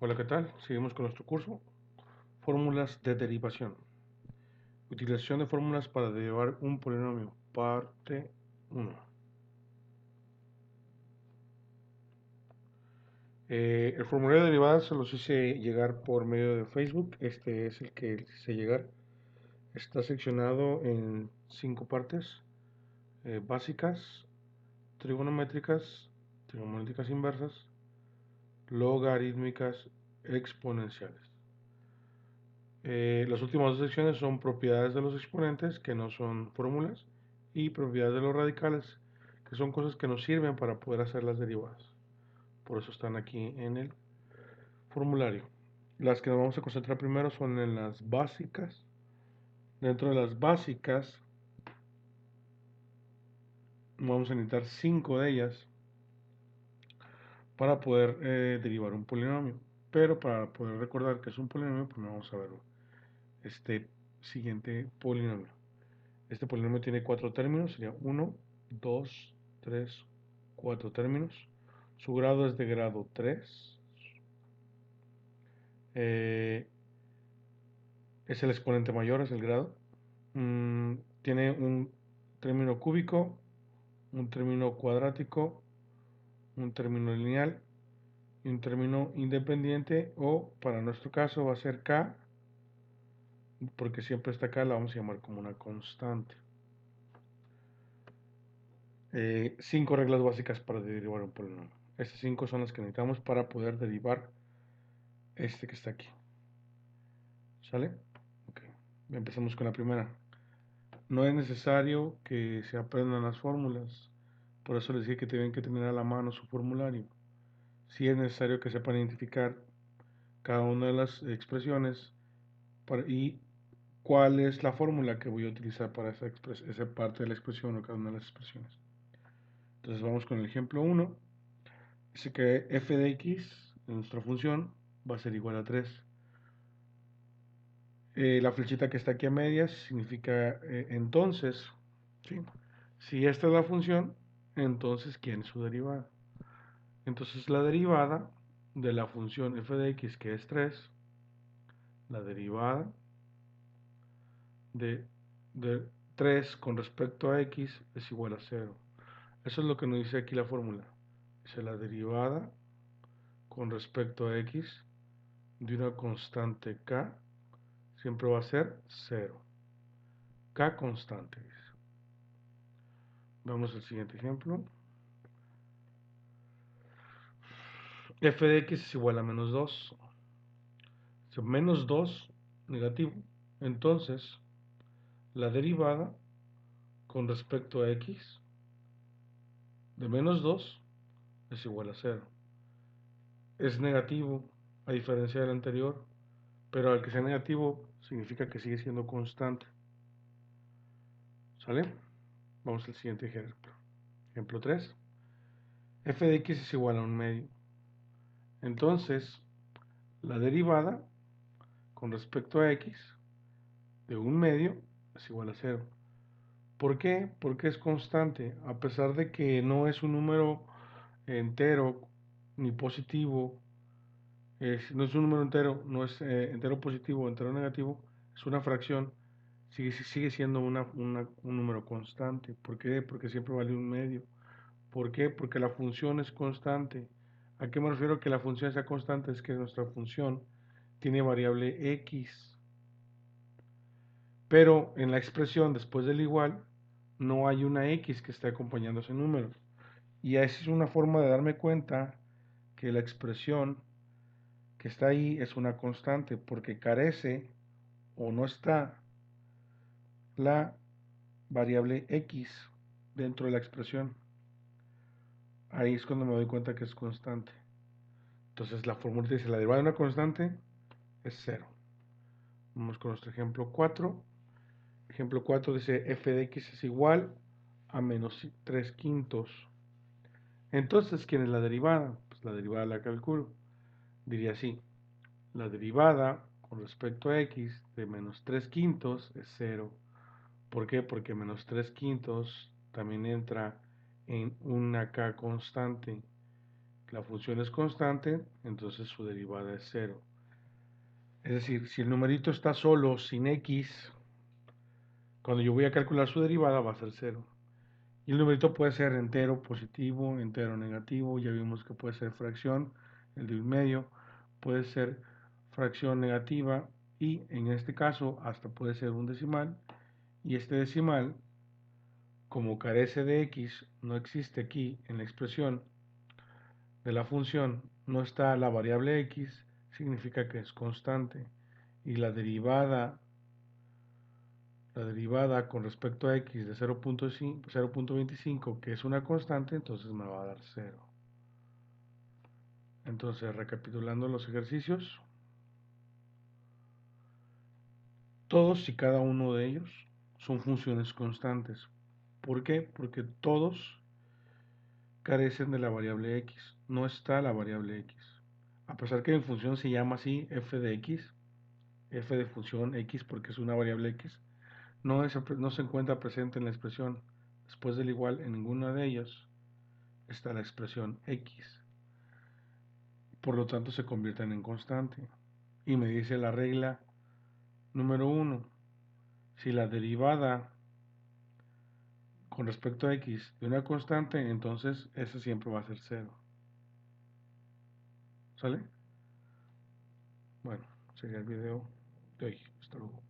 Hola, ¿qué tal? Seguimos con nuestro curso. Fórmulas de derivación. Utilización de fórmulas para derivar un polinomio. Parte 1. El formulario de derivadas se los hice llegar por medio de Facebook. Este es el que hice llegar. Está seccionado en 5 partes. Básicas, trigonométricas, trigonométricas inversas, logarítmicas, exponenciales. Las últimas dos secciones son propiedades de los exponentes, que no son fórmulas, y propiedades de los radicales, que son cosas que nos sirven para poder hacer las derivadas. Por eso están aquí en el formulario. Las que nos vamos a concentrar primero son en las básicas. Dentro de las básicas vamos a necesitar 5 de ellas para poder derivar un polinomio. Pero para poder recordar que es un polinomio, pues vamos a ver este siguiente polinomio. Este polinomio tiene 4 términos, sería 1, 2, 3, 4 términos. Su grado es de grado 3. Es el exponente mayor, es el grado. Tiene un término cúbico, un término cuadrático, un término lineal y un término independiente, o para nuestro caso va a ser k, porque siempre está acá, la vamos a llamar como una constante. 5 reglas básicas para derivar un polinomio. Estas 5 son las que necesitamos para poder derivar este que está aquí. ¿Sale? Ok. Empezamos con la primera. No es necesario que se aprendan las fórmulas. Por eso les dije que tienen que tener a la mano su formulario. Sí es necesario que sepan identificar cada una de las expresiones y cuál es la fórmula que voy a utilizar para esa parte de la expresión o cada una de las expresiones. Entonces vamos con el ejemplo 1. Dice que f de x, en nuestra función, va a ser igual a 3. La flechita que está aquí a medias significa entonces, ¿sí? Si esta es la función, entonces ¿quién es su derivada? Entonces la derivada de la función f de x, que es 3, la derivada de, de 3 con respecto a x es igual a 0. Eso es lo que nos dice aquí la fórmula. Dice la derivada con respecto a x de una constante k siempre va a ser 0. K constante. Vamos al siguiente ejemplo. F de x es igual a menos 2. Menos 2 negativo. Entonces, la derivada con respecto a x de menos 2 es igual a 0. Es negativo, a diferencia del anterior, pero al que sea negativo significa que sigue siendo constante. ¿Sale? Vamos al siguiente ejemplo. Ejemplo 3. F de x es igual a 1/2. Entonces, la derivada con respecto a x de 1/2 es igual a 0. ¿Por qué? Porque es constante, a pesar de que no es un número entero ni positivo, no es un número entero, no es entero positivo o entero negativo, es una fracción, sigue siendo un número constante. ¿Por qué? Porque siempre vale 1/2. ¿Por qué? Porque la función es constante. ¿A qué me refiero que la función sea constante? Es que nuestra función tiene variable x, pero en la expresión después del igual no hay una x que esté acompañando ese número. Y esa es una forma de darme cuenta que la expresión que está ahí es una constante, porque carece o no está la variable x dentro de la expresión. Ahí es cuando me doy cuenta que es constante. Entonces la fórmula dice la derivada de una constante es 0. Vamos con nuestro ejemplo 4. Ejemplo 4 dice f de x es igual a menos 3 quintos. Entonces, ¿quién es la derivada? Pues la derivada la calculo. Diría así: la derivada con respecto a x de menos 3 quintos es 0. ¿Por qué? Porque menos 3 quintos también entra en una k constante. la función es constante, entonces su derivada es 0. Es decir, si el numerito está solo, sin x, cuando yo voy a calcular su derivada va a ser 0. Y el numerito puede ser entero positivo, entero negativo, ya vimos que puede ser fracción, el de un medio, puede ser fracción negativa y en este caso hasta puede ser un decimal. Y este decimal, como carece de x, no existe aquí en la expresión de la función, no está la variable x, significa que es constante. Y la derivada con respecto a x de 0.25, que es una constante, entonces me va a dar 0. Entonces, recapitulando los ejercicios, todos y cada uno de ellos son funciones constantes. ¿Por qué? Porque todos carecen de la variable x. No está la variable x. A pesar que mi función se llama así, f de x, f de función x porque es una variable x, no se encuentra presente en la expresión. Después del igual, en ninguno de ellos está la expresión x. Por lo tanto, se convierten en constante. Y me dice la regla número 1. Si la derivada con respecto a x de una constante, entonces ese siempre va a ser 0. ¿Sale? Bueno, sería el video de hoy. Hasta luego.